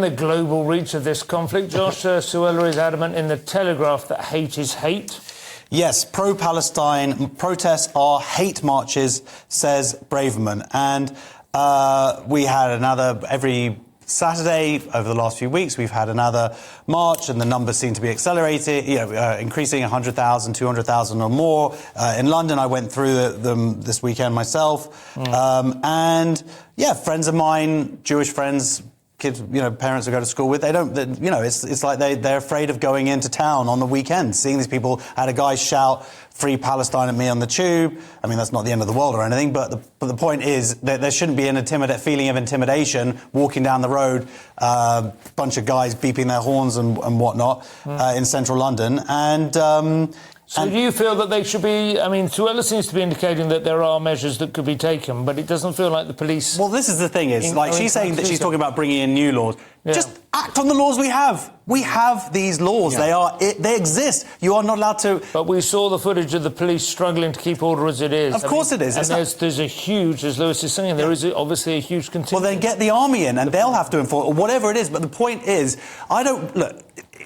explain the global reach of this conflict? Josh, Suella is adamant in the Telegraph that hate is hate. Yes, pro-Palestine protests are hate marches, says Braverman. And we had another every Saturday over the last few weeks. We've had another march, and the numbers seem to be accelerating, increasing 100,000, 200,000 or more. In London, I went through them this weekend myself. And yeah, friends of mine, Jewish friends, kids, parents who go to school with, it's like they're afraid of going into town on the weekend, seeing these people. I had a guy shout "Free Palestine" at me on the tube. I mean, that's not the end of the world or anything, but the point is that there shouldn't be an feeling of intimidation walking down the road, bunch of guys beeping their horns and whatnot in central London. So do you feel that they should be... I mean, Suella seems to be indicating that there are measures that could be taken, but it doesn't feel like the police... Well, this is the thing, she's saying that she's talking about bringing in new laws. Yeah. Just act on the laws we have. We have these laws. Yeah. They exist. You are not allowed to... But we saw the footage of the police struggling to keep order as it is. Of course it is. And there's a huge, as Lewis is saying, there is obviously a huge contingent. Well, then get the army in and they'll have to enforce, or whatever it is. But the point is,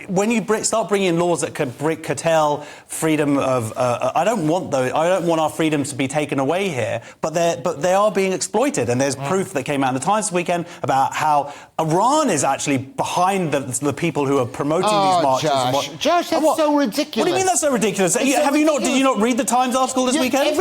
when you start bringing in laws that could curtail freedom of... I don't want our freedoms to be taken away here, but they are being exploited. And there's proof that came out in the Times this weekend about how Iran is actually behind the people who are promoting these marches. Josh, that's so ridiculous. What do you mean that's so ridiculous? Did you not read the Times article this weekend?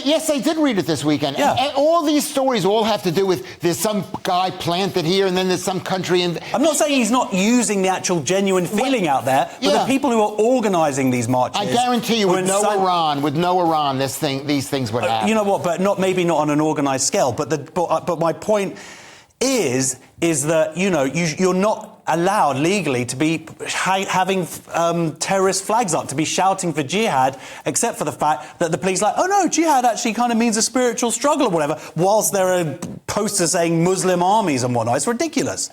Yes, I did read it this weekend. Yeah. And all these stories all have to do with there's some guy planted here and then there's some country... I'm not saying he's not using the actual genuine feeling out there, but the people who are organising these marches... I guarantee you, with no Iran, these things would happen. You know what? But maybe not on an organised scale. But my point is that you're not allowed legally to be having terrorist flags up, to be shouting for jihad, except for the fact that the police are like, oh no, jihad actually kind of means a spiritual struggle or whatever, whilst there are posters saying Muslim armies and whatnot. It's ridiculous.